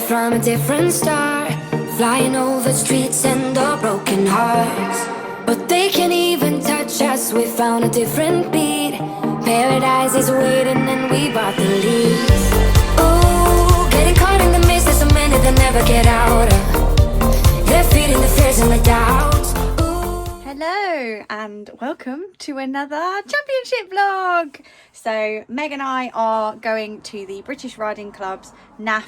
from a different star, flying over streets and our broken hearts. But they can't even touch us, we found a different beat. Paradise is waiting and we bought the lead. Ooh, getting caught in the mist, there's so many that never get out of. They're feeding the fears and the doubts. Hello and welcome to another championship vlog. So Meg and I are going to the British Riding Club's NAF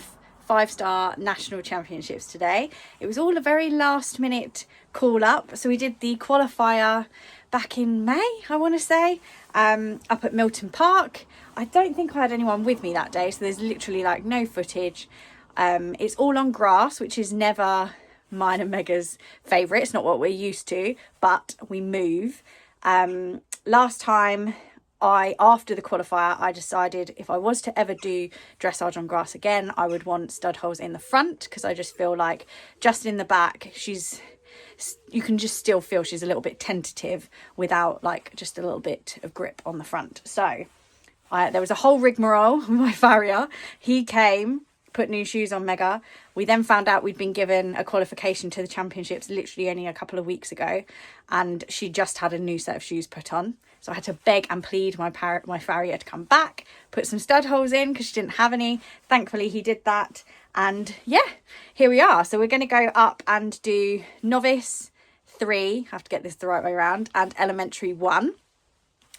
5-star national championships today. It was all a very last minute call up, so we did the qualifier back in May, I want to say, up at Milton Park. I don't think I had anyone with me that day, so there's literally like no footage. It's all on grass, which is never mine and Mega's favourite. It's not what we're used to, but we move. Last time, after the qualifier, I decided if I was to ever do dressage on grass again, I would want stud holes in the front, because I just feel like just in the back, you can just still feel she's a little bit tentative without like just a little bit of grip on the front. So there was a whole rigmarole with my farrier. He came, put new shoes on Mega. We then found out we'd been given a qualification to the championships literally only a couple of weeks ago, and she just had a new set of shoes put on. So I had to beg and plead my farrier to come back, put some stud holes in because she didn't have any. Thankfully he did that, and yeah, here we are. So we're going to go up and do Novice 3, have to get this the right way around, and Elementary 1.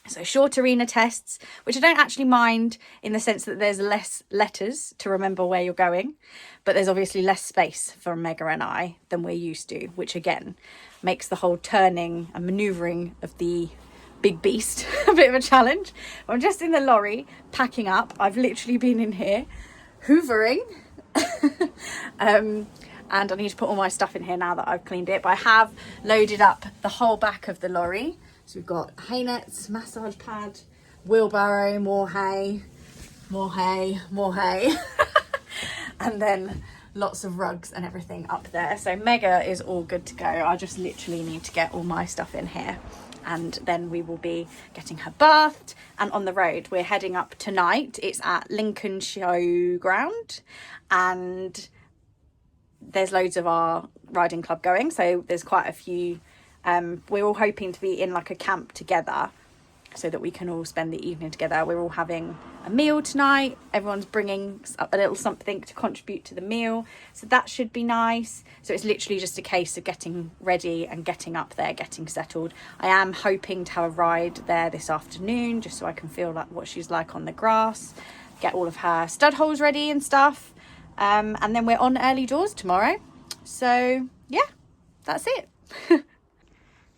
So short arena tests, which I don't actually mind in the sense that there's less letters to remember where you're going, but there's obviously less space for Mega and I than we're used to, which again makes the whole turning and manoeuvring of the big beast a bit of a challenge. I'm just in the lorry packing up. I've literally been in here hoovering and I need to put all my stuff in here now that I've cleaned it, but I have loaded up the whole back of the lorry. So we've got hay nets, massage pad, wheelbarrow, more hay, and then lots of rugs and everything up there. So Mega is all good to go. I just literally need to get all my stuff in here, and then we will be getting her bathed and on the road. We're heading up tonight. It's at Lincoln Showground, and there's loads of our riding club going, so there's quite a few. We're all hoping to be in like a camp together so that we can all spend the evening together. We're all having a meal tonight. Everyone's bringing a little something to contribute to the meal, so that should be nice. So it's literally just a case of getting ready and getting up there, getting settled. I am hoping to have a ride there this afternoon just so I can feel like what she's like on the grass, get all of her stud holes ready and stuff, and then we're on early doors tomorrow. So yeah, that's it.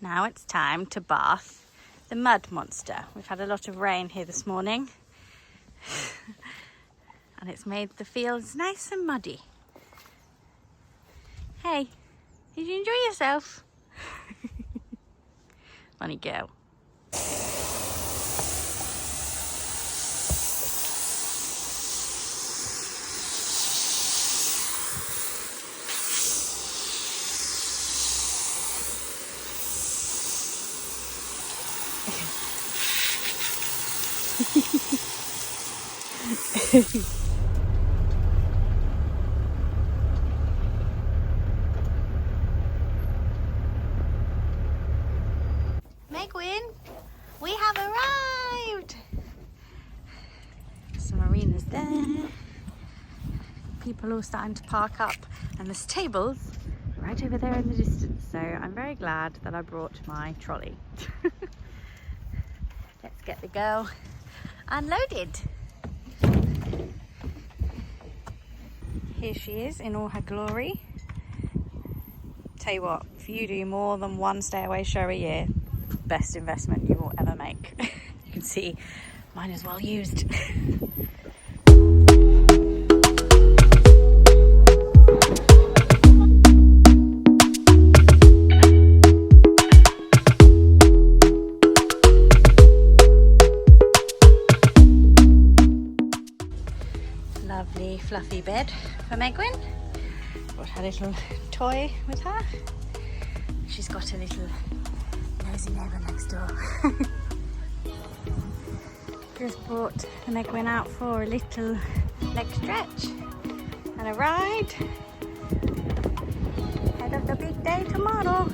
Now it's time to bath the mud monster. We've had a lot of rain here this morning and it's made the fields nice and muddy. Hey, did you enjoy yourself? Funny girl. Megwin, we have arrived. Some arenas there. People all starting to park up, and there's tables right over there in the distance. So I'm very glad that I brought my trolley. Let's get the girl unloaded. Here she is in all her glory. Tell you what, if you do more than one stay away show a year, best investment you will ever make. You can see mine is well used. Lovely fluffy bed for Megwin. Got her little toy with her. She's got a little nosy neighbour next door. Just brought the Megwin out for a little leg stretch. and a ride ahead of the big day tomorrow.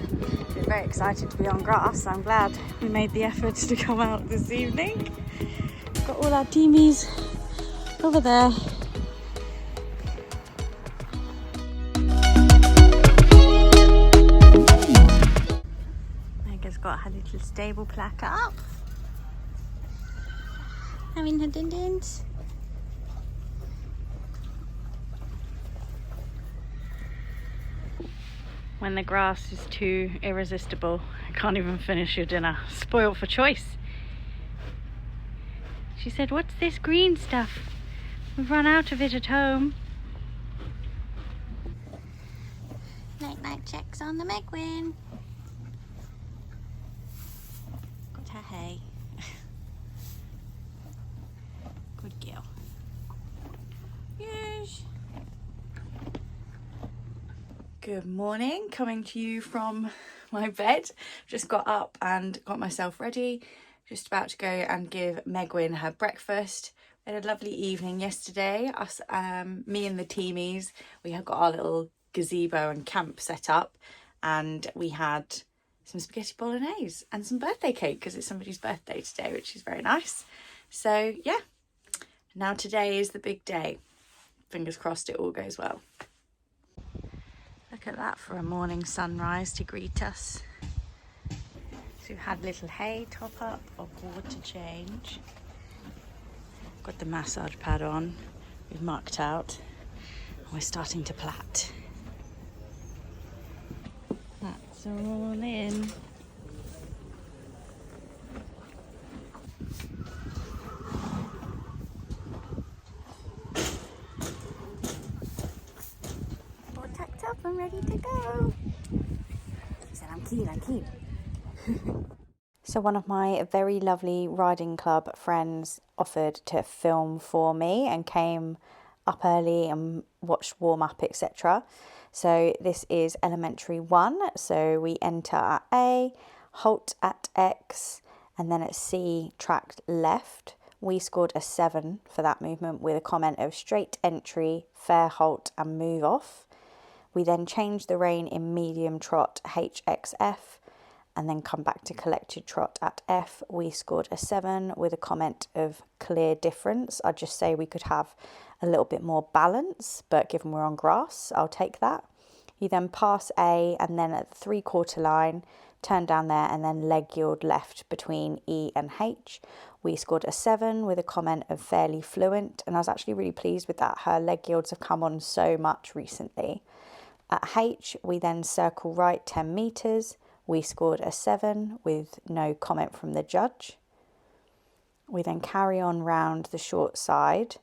We're very excited to be on grass, so I'm glad we made the effort to come out this evening. Got all our teamies over there. Mega's got her little stable plaque up. Having her din-dins. When the grass is too irresistible, I can't even finish your dinner. Spoiled for choice. She said, "What's this green stuff? We've run out of it at home." Night checks on the Megwin. Got her hay. Good girl. Yes. Good morning, coming to you from my bed. Just got up and got myself ready. Just about to go and give Megwin her breakfast. We had a lovely evening yesterday. Me and the teamies, we have got our little gazebo and camp set up, and we had some spaghetti bolognese and some birthday cake because it's somebody's birthday today, which is very nice. So yeah, now today is the big day. Fingers crossed it all goes well. Look at that for a morning sunrise to greet us. So we've had little hay top up of water change. Got the massage pad on. We've marked out. And we're starting to plait. That's all in. All tacked up and ready to go. She said, I'm keen. So one of my very lovely riding club friends offered to film for me and came up early and watched warm up, etc. So this is elementary 1. So we enter at A, halt at X, and then at C, track left. We scored a 7 for that movement with a comment of straight entry, fair halt and move off. We then changed the rein in medium trot HXF and then come back to collected trot at F. We scored a 7 with a comment of clear difference. I'd just say we could have a little bit more balance, but given we're on grass, I'll take that. You then pass A and then at the 3/4 line, turn down there and then leg yield left between E and H. We scored a 7 with a comment of fairly fluent, and I was actually really pleased with that. Her leg yields have come on so much recently. At H, we then circle right 10 metres. We scored a 7 with no comment from the judge. We then carry on round the short side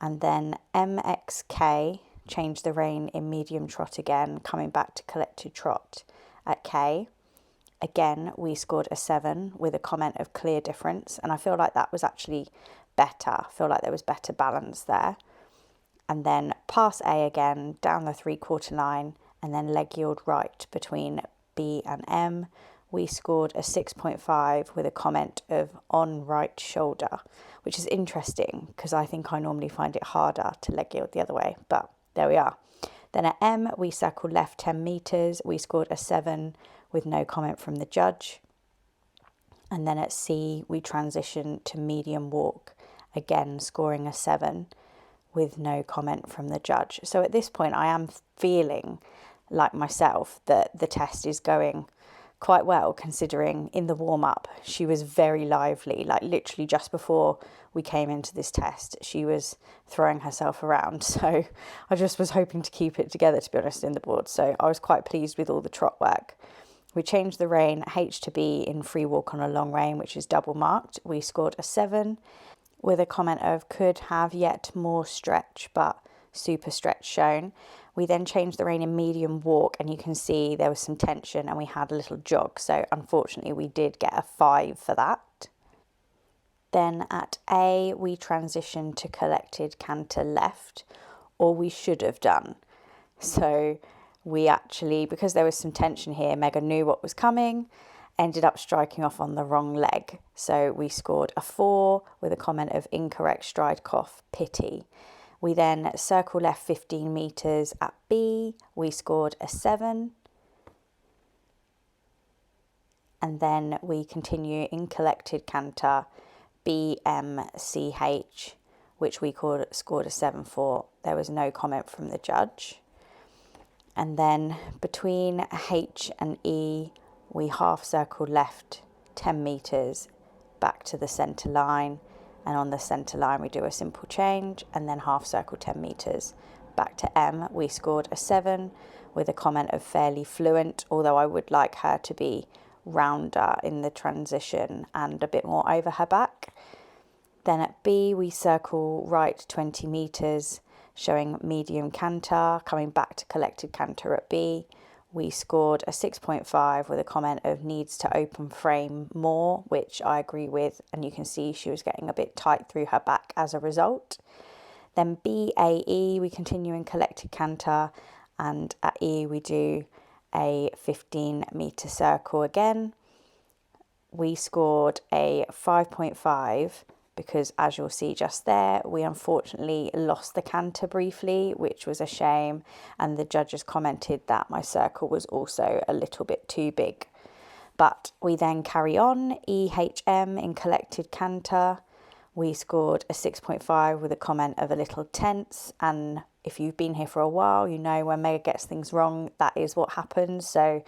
and then MXK, change the rein in medium trot again, coming back to collected trot at K. Again, we scored a 7 with a comment of clear difference, and I feel like that was actually better. I feel like there was better balance there. And then pass A again, down the 3/4 line, and then leg yield right between B and M. We scored a 6.5 with a comment of on right shoulder, which is interesting because I think I normally find it harder to leg yield the other way, but there we are. Then at M, we circled left 10 metres. We scored a 7 with no comment from the judge. And then at C, we transitioned to medium walk, again scoring a 7 with no comment from the judge. So at this point, I am feeling like myself that the test is going quite well, considering in the warm-up she was very lively, like literally just before we came into this test she was throwing herself around. So I just was hoping to keep it together, to be honest, in the board. So I was quite pleased with all the trot work. We changed the rein H to B in free walk on a long rein, which is double marked. We scored a 7 with a comment of could have yet more stretch, but super stretch shown. We then changed the rein in medium walk, and you can see there was some tension and we had a little jog. So unfortunately we did get a 5 for that. Then at A, we transitioned to collected canter left, or we should have done. So we actually, because there was some tension here, Mega knew what was coming, ended up striking off on the wrong leg. So we scored a 4 with a comment of incorrect stride cough, pity. We then circle left 15 metres at B, we scored a 7. And then we continue in collected canter BMCH, which we scored a 7 for. There was no comment from the judge. And then between H and E, we half circle left 10 metres back to the centre line. And on the centre line, we do a simple change and then half circle 10 metres back to M. We scored a 7 with a comment of fairly fluent, although I would like her to be rounder in the transition and a bit more over her back. Then at B, we circle right 20 metres, showing medium canter, coming back to collected canter at B. We scored a 6.5 with a comment of needs to open frame more, which I agree with, and you can see she was getting a bit tight through her back as a result. Then BAE, we continue in collected canter, and at E we do a 15-metre circle again. We scored a 5.5 because, as you'll see just there, we unfortunately lost the canter briefly, which was a shame, and the judges commented that my circle was also a little bit too big. But we then carry on, EHM in collected canter. We scored a 6.5 with a comment of a little tense, and if you've been here for a while, you know when Mega gets things wrong, that is what happens. So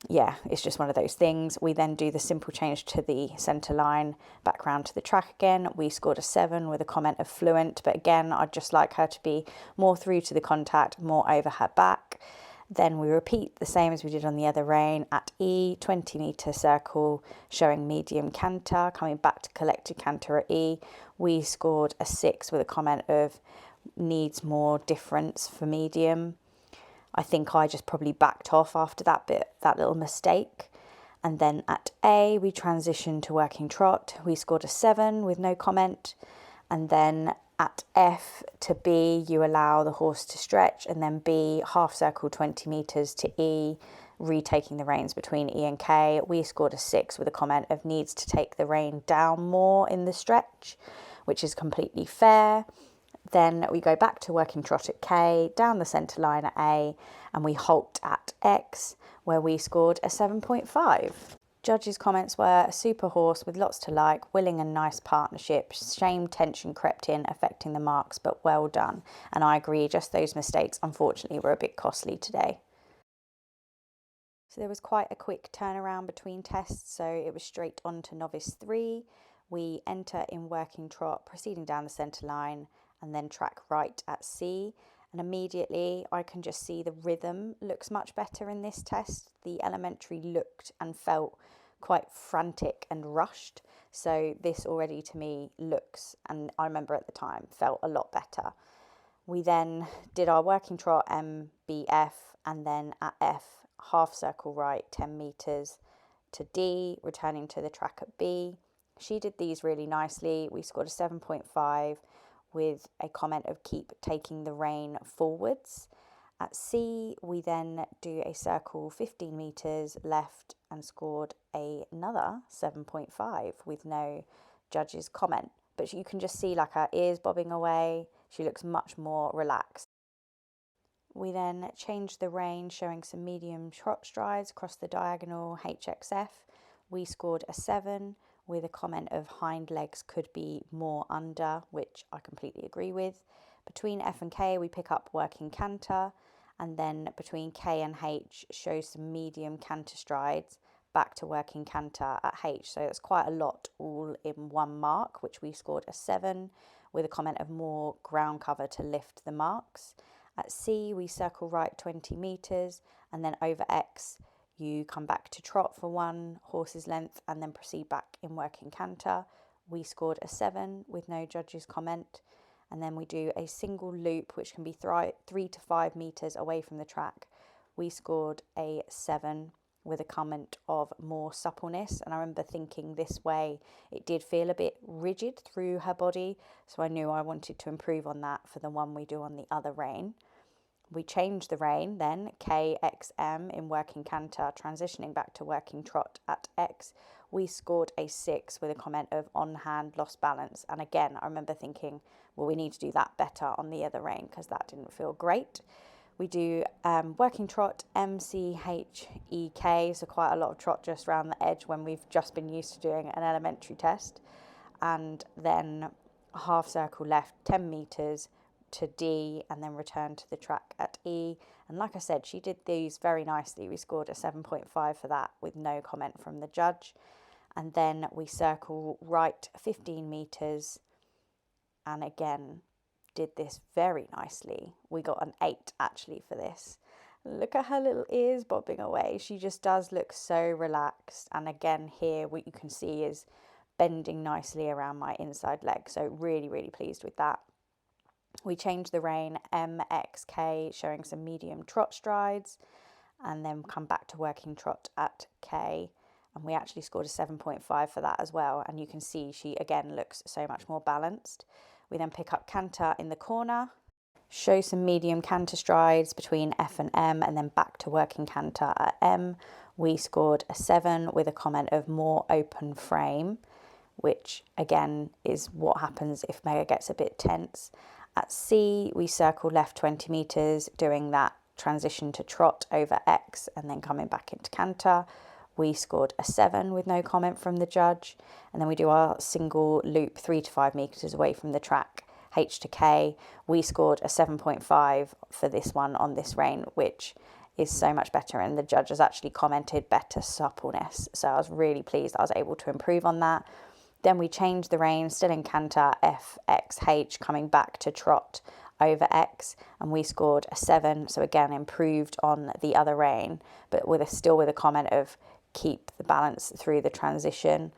yeah, it's just one of those things. We then do the simple change to the centre line, back round to the track again. We scored a 7 with a comment of fluent, but again, I'd just like her to be more through to the contact, more over her back. Then we repeat the same as we did on the other rein at E, 20-metre circle, showing medium canter, coming back to collected canter at E. We scored a 6 with a comment of needs more difference for medium. I think I just probably backed off after that little mistake. And then at A, we transitioned to working trot. We scored a 7 with no comment. And then at F to B, you allow the horse to stretch, and then B, half circle 20 metres to E, retaking the reins between E and K. We scored a 6 with a comment of needs to take the rein down more in the stretch, which is completely fair. Then we go back to working trot at K, down the centre line at A, and we halt at X, where we scored a 7.5. Judges' comments were a super horse with lots to like, willing and nice partnership, shame tension crept in, affecting the marks, but well done. And I agree, just those mistakes, unfortunately, were a bit costly today. So there was quite a quick turnaround between tests, so it was straight on to Novice 3. We enter in working trot, proceeding down the centre line, and then track right at C. And immediately I can just see the rhythm looks much better in this test. The elementary looked and felt quite frantic and rushed. So this already to me looks, and I remember at the time, felt a lot better. We then did our working trot MBF, and then at F, half circle right, 10 metres to D, returning to the track at B. She did these really nicely. We scored a 7.5 with a comment of keep taking the rein forwards. At C, we then do a circle 15 metres left and scored another 7.5 with no judge's comment. But you can just see like her ears bobbing away. She looks much more relaxed. We then changed the rein, showing some medium trot strides across the diagonal HXF. We scored a 7 with a comment of hind legs could be more under, which I completely agree with. Between F and K, we pick up working canter, and then between K and H, show some medium canter strides, back to working canter at H. So it's quite a lot all in one mark, which we scored a 7 with a comment of more ground cover to lift the marks. At C, we circle right 20 metres, and then over X, you come back to trot for 1 horse's length and then proceed back in working canter. We scored a 7 with no judge's comment. And then we do a single loop, which can be 3 to 5 metres away from the track. We scored a 7 with a comment of more suppleness. And I remember thinking this way, it did feel a bit rigid through her body. So I knew I wanted to improve on that for the one we do on the other rein. We changed the rein then, KXM in working canter, transitioning back to working trot at X. We scored a 6 with a comment of on hand, lost balance. And again, I remember thinking, well, we need to do that better on the other rein because that didn't feel great. We do working trot, MCHEK, so quite a lot of trot just around the edge when we've just been used to doing an elementary test. And then half circle left, 10 metres to D, and then return to the track at E. And like I said, she did these very nicely. We scored a 7.5 for that with no comment from the judge. And then we circle right 15 metres, and again did this very nicely. We got an 8 actually for this. Look at her little ears bobbing away. She just does look so relaxed. And again here what you can see is bending nicely around my inside leg. So really, really pleased with that. We changed the rein, MXK, showing some medium trot strides, and then come back to working trot at K. And we actually scored a 7.5 for that as well. And you can see she again looks so much more balanced. We then pick up canter in the corner, show some medium canter strides between F and M, and then back to working canter at M. We scored a 7 with a comment of more open frame, which again is what happens if Mega gets a bit tense. At C, we circle left 20 metres, doing that transition to trot over X and then coming back into canter. We scored a 7 with no comment from the judge. And then we do our single loop 3 to 5 metres away from the track, H to K. We scored a 7.5 for this one on this rein, which is so much better. And the judge has actually commented better suppleness. So I was really pleased I was able to improve on that. Then we changed the rein, still in canter, F, X, H, coming back to trot over X, and we scored a 7. So again, improved on the other rein, but still with a comment of keep the balance through the transition.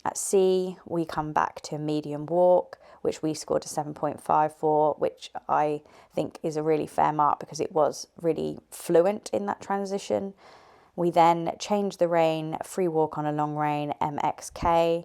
At C, we come back to medium walk, which we scored a 7.5 for, which I think is a really fair mark because it was really fluent in that transition. We then changed the rein, free walk on a long rein, MXK.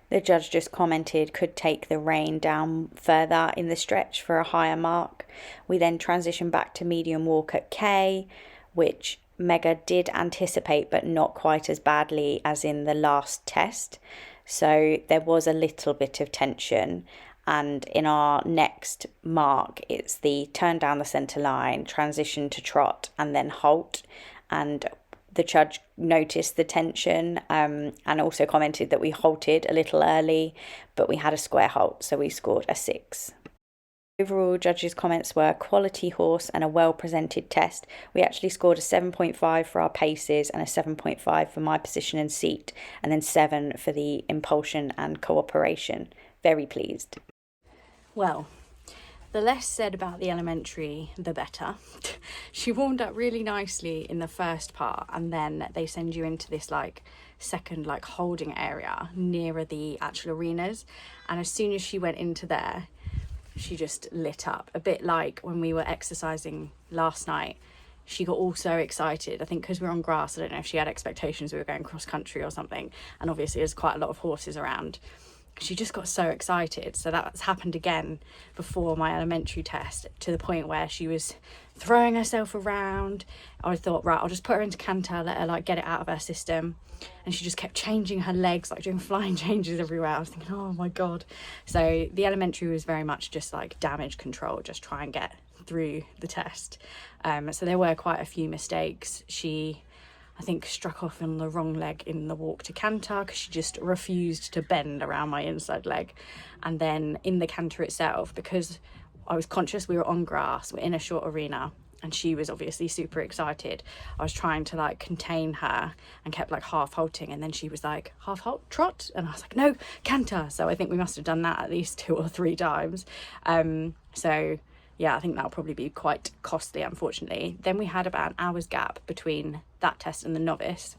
The judge just commented could take the rein down further in the stretch for a higher mark. We then transition back to medium walk at K, which Mega did anticipate, but not quite as badly as in the last test. So there was a little bit of tension. And in our next mark, it's the turn down the centre line, transition to trot, and then halt. And the judge noticed the tension and also commented that we halted a little early, but we had a square halt, so we scored a 6. Overall, judges' comments were quality horse and a well-presented test. We actually scored a 7.5 for our paces and a 7.5 for my position and seat, and then 7 for the impulsion and cooperation. Very pleased. Well, the less said about the elementary, the better. She warmed up really nicely in the first part, and then they send you into this second holding area nearer the actual arenas. And as soon as she went into there, she just lit up. A bit like when we were exercising last night. She got all so excited. I think because we were on grass, I don't know if she had expectations we were going cross country or something. And obviously there's quite a lot of horses around. She just got so excited. So that's happened again before my elementary test, to the point where she was throwing herself around. I thought, right, I'll just put her into canter, let her get it out of her system. And she just kept changing her legs, doing flying changes everywhere. I was thinking, oh my God. So the elementary was very much just damage control, just try and get through the test. So there were quite a few mistakes. She, I think, struck off on the wrong leg in the walk to canter because she just refused to bend around my inside leg. And then in the canter itself, because I was conscious we were on grass, we're in a short arena, and she was obviously super excited, I was trying to contain her and kept half halting, and then she was half halt trot, and I was like, no, canter. So I think we must have done that at least 2 or 3 times. So yeah, I think that'll probably be quite costly, unfortunately. Then we had about an hour's gap between that test and the novice,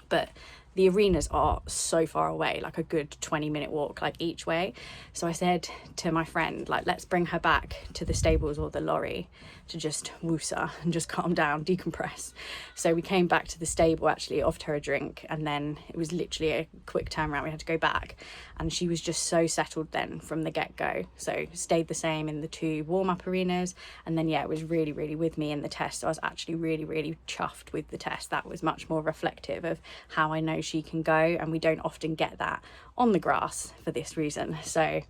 but the arenas are so far away, like a good 20-minute walk, like each way. So I said to my friend, like, let's bring her back to the stables or the lorry to just woosa and just calm down, decompress. So we came back to the stable, actually offered her a drink, and then it was literally a quick turnaround. We had to go back, and she was just so settled then from the get-go. So stayed the same in the 2 warm-up arenas, and then it was really, really with me in the test. So I was actually really, really chuffed with the test. That was much more reflective of how I know she can go, and we don't often get that on the grass for this reason. So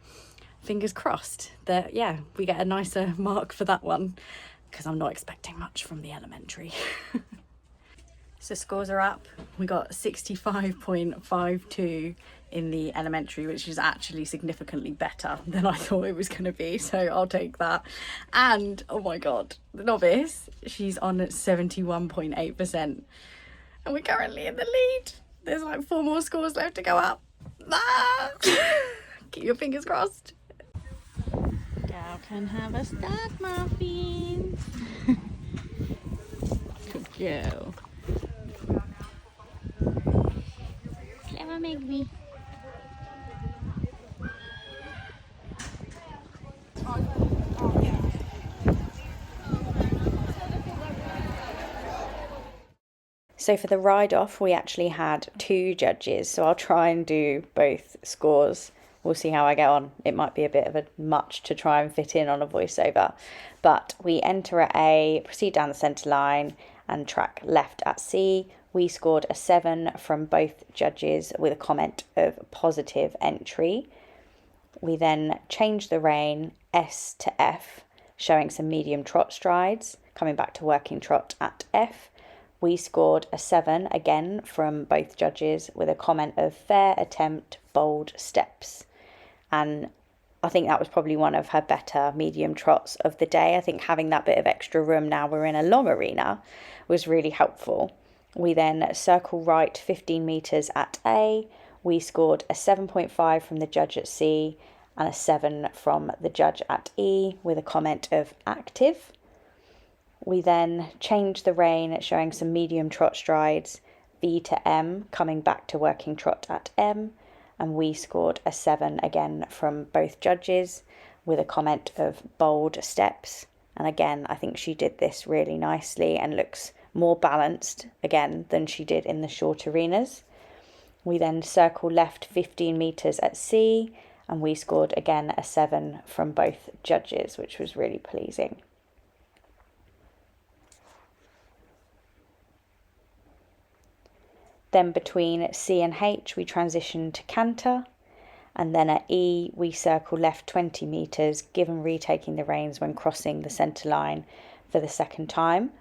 fingers crossed that we get a nicer mark for that one, because I'm not expecting much from the elementary. So scores are up. We got 65.52 in the elementary, which is actually significantly better than I thought it was going to be, so I'll take that. And oh my god, the novice, she's on 71.8%, and we're currently in the lead. There's like 4 more scores left to go up. Keep your fingers crossed. Gal can have a start, muffins. Good girl. Clever Megby. So for the ride off, we actually had 2 judges, so I'll try and do both scores. We'll see how I get on. It might be a bit of a much to try and fit in on a voiceover. But we enter at A, proceed down the centre line and track left at C. We scored a 7 from both judges with a comment of positive entry. We then changed the rein S to F, showing some medium trot strides, coming back to working trot at F. We scored a 7 again from both judges with a comment of fair attempt, bold steps. And I think that was probably one of her better medium trots of the day. I think having that bit of extra room now we're in a long arena was really helpful. We then circle right 15 metres at A. We scored a 7.5 from the judge at C and a 7 from the judge at E with a comment of active. We then changed the rein, showing some medium trot strides, V to M, coming back to working trot at M, and we scored a 7 again from both judges with a comment of bold steps. And again, I think she did this really nicely and looks more balanced again than she did in the short arenas. We then circle left 15 metres at C, and we scored again a 7 from both judges, which was really pleasing. Then between C and H, we transition to canter. And then at E, we circle left 20 metres, given retaking the reins when crossing the centre line for the second time.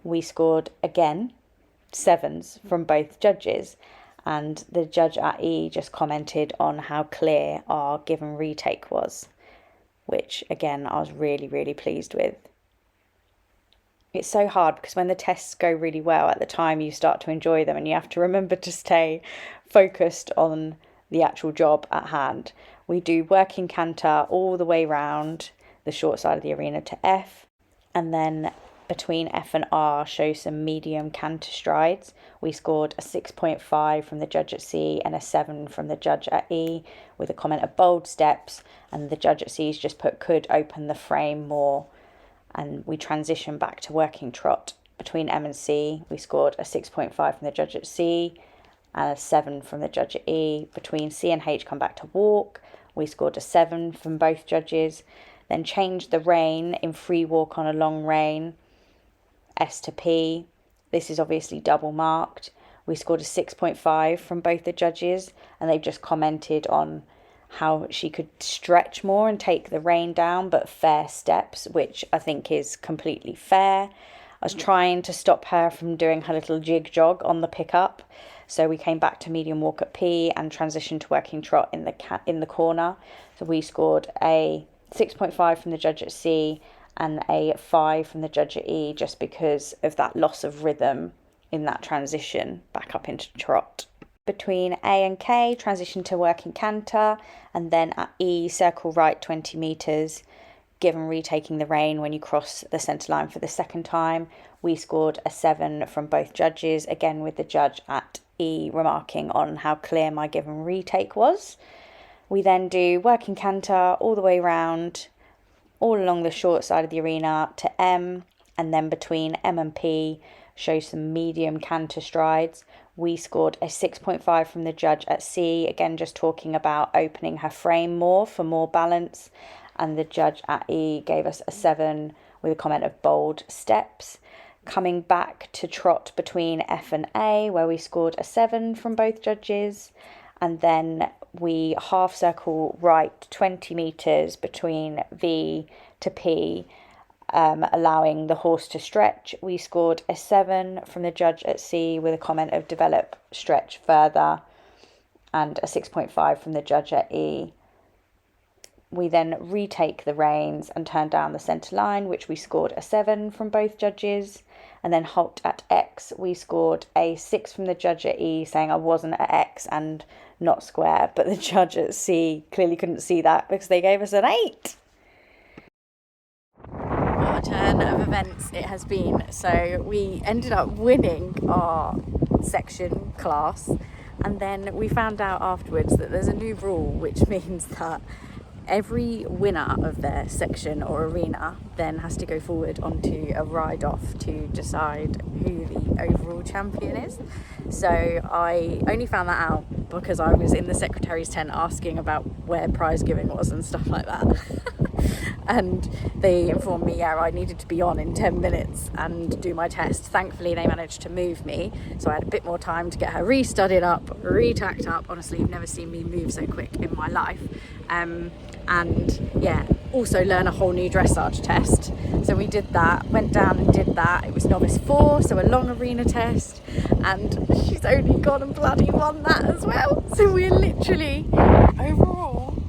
We scored again 7s from both judges. And the judge at E just commented on how clear our given retake was, which again, I was really, really pleased with. It's so hard because when the tests go really well, at the time you start to enjoy them and you have to remember to stay focused on the actual job at hand. We do working canter all the way round the short side of the arena to F, and then between F and R show some medium canter strides. We scored a 6.5 from the judge at C and a 7 from the judge at E with a comment of bold steps, and the judge at C's just put could open the frame more. And we transition back to working trot. Between M and C, we scored a 6.5 from the judge at C and a 7 from the judge at E. Between C and H, come back to walk. We scored a 7 from both judges. Then changed the rein in free walk on a long rein, S to P. This is obviously double marked. We scored a 6.5 from both the judges, and they've just commented on how she could stretch more and take the rein down, but fair steps, which I think is completely fair. I was trying to stop her from doing her little jig jog on the pickup, so we came back to medium walk at P and transitioned to working trot in the corner. So we scored a 6.5 from the judge at C and a 5 from the judge at E, just because of that loss of rhythm in that transition back up into trot. Between A and K, transition to working canter, and then at E, circle right 20 metres, given retaking the rein when you cross the centre line for the second time. We scored a 7 from both judges, again with the judge at E remarking on how clear my given retake was. We then do working canter all the way round, all along the short side of the arena to M, and then between M and P show some medium canter strides. We scored a 6.5 from the judge at C, again just talking about opening her frame more for more balance, and the judge at E gave us a 7 with a comment of bold steps. Coming back to trot between F and A, where we scored a 7 from both judges, and then we half circle right 20 metres between V to P, allowing the horse to stretch. We scored a 7 from the judge at C with a comment of develop, stretch further, and a 6.5 from the judge at E. We then retake the reins and turn down the centre line, which we scored a 7 from both judges. And then halt at X, we scored a 6 from the judge at E, saying I wasn't at X and not square, but the judge at C clearly couldn't see that because they gave us an 8. What a turn of events it has been. So we ended up winning our section class, and then we found out afterwards that there's a new rule which means that every winner of their section or arena then has to go forward onto a ride-off to decide who the overall champion is. So I only found that out because I was in the secretary's tent asking about where prize giving was and stuff like that. And they informed me, I needed to be on in 10 minutes and do my test. Thankfully, they managed to move me, so I had a bit more time to get her re-studied up, re-tacked up. Honestly, you've never seen me move so quick in my life. And yeah, also learn a whole new dressage test. So we did that, went down and did that. It was Novice 4, so a long arena test, and she's only gone and bloody won that as well. So we're literally overall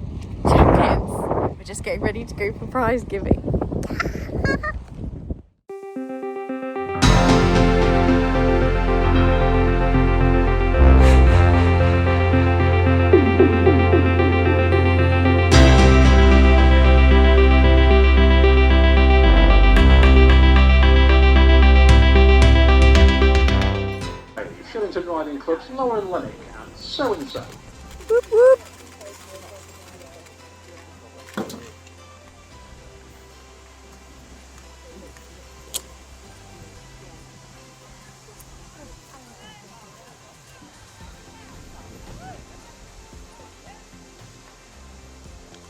champions. We're just getting ready to go for prize giving. Riding Club's Lauren Lennick and So and So. Whoop whoop.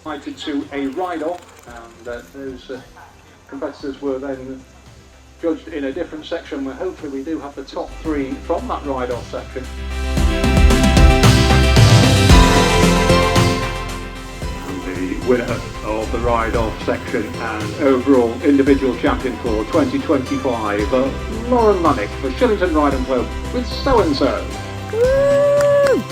Invited to a ride-off, and those competitors were then judged in a different section where hopefully we do have the top 3 from that ride-off section. And the winner of the ride-off section and overall individual champion for 2025, Lauren Lennick for Shillington Riding Club with So and So. Woo!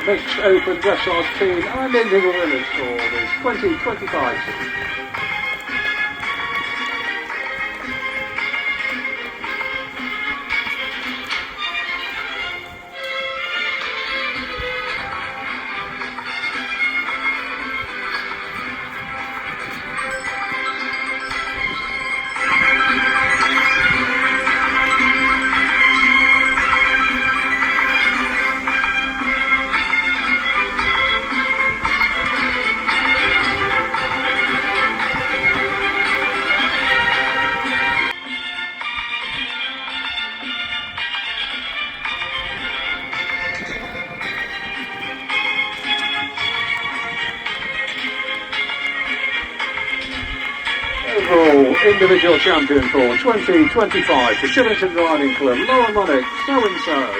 Mixed open dressage team and individual winners for this 2025 season. overall individual champion for 2025 for Shillington Riding Club, Lauren Monnick, so and so.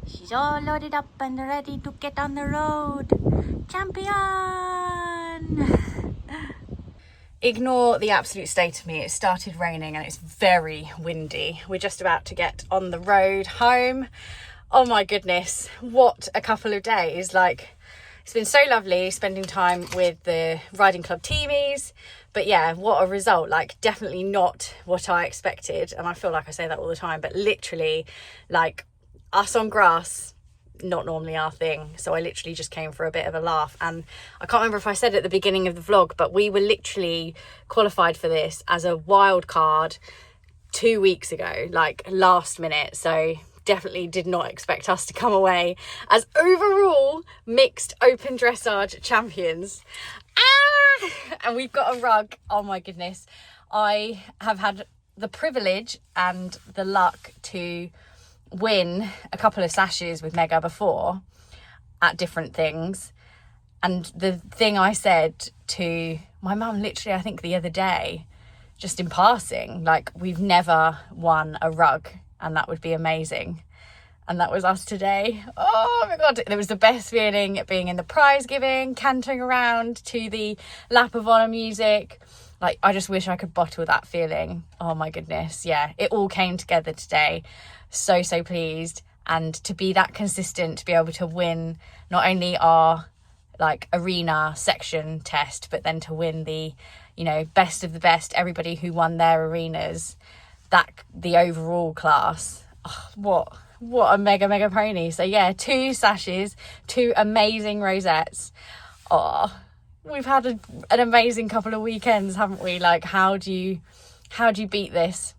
She's all loaded up and ready to get on the road. Champion! Ignore the absolute state of me. It started raining and it's very windy. We're just about to get on the road home. Oh my goodness, what a couple of days. Like, it's been so lovely spending time with the riding club teamies. But yeah, what a result. Like, definitely not what I expected. And I feel like I say that all the time, but literally, like, us on grass, not normally our thing. So I literally just came for a bit of a laugh. And I can't remember if I said it at the beginning of the vlog, but we were literally qualified for this as a wild card 2 weeks ago, like last minute. So definitely did not expect us to come away as overall mixed open dressage champions. And we've got a rug. Oh my goodness. I have had the privilege and the luck to win a couple of sashes with Mega before at different things. And the thing I said to my mum literally, I think the other day, just in passing, like, we've never won a rug and that would be amazing. And that was us today. Oh my God, it was the best feeling being in the prize giving, cantering around to the lap of honour music. Like, I just wish I could bottle that feeling. Oh my goodness, yeah, it all came together today. So pleased. And to be that consistent, to be able to win not only our like arena section test, but then to win the, you know, best of the best, everybody who won their arenas, that the overall class. Oh, what a mega pony. So yeah, 2 sashes, 2 amazing rosettes. Oh, we've had an amazing couple of weekends, haven't we? Like, how do you beat this?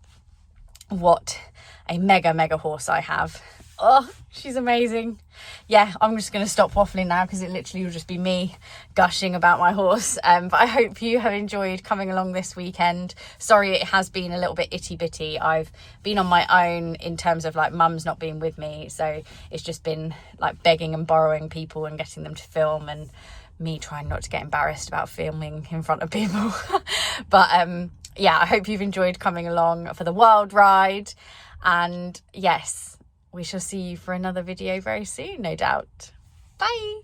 What a mega horse I have. Oh, she's amazing. Yeah, I'm just going to stop waffling now because it literally will just be me gushing about my horse. But I hope you have enjoyed coming along this weekend. Sorry, it has been a little bit itty bitty. I've been on my own in terms of like mum's not being with me. So it's just been like begging and borrowing people and getting them to film, and me trying not to get embarrassed about filming in front of people. But yeah, I hope you've enjoyed coming along for the wild ride. And yes, we shall see you for another video very soon, no doubt. Bye.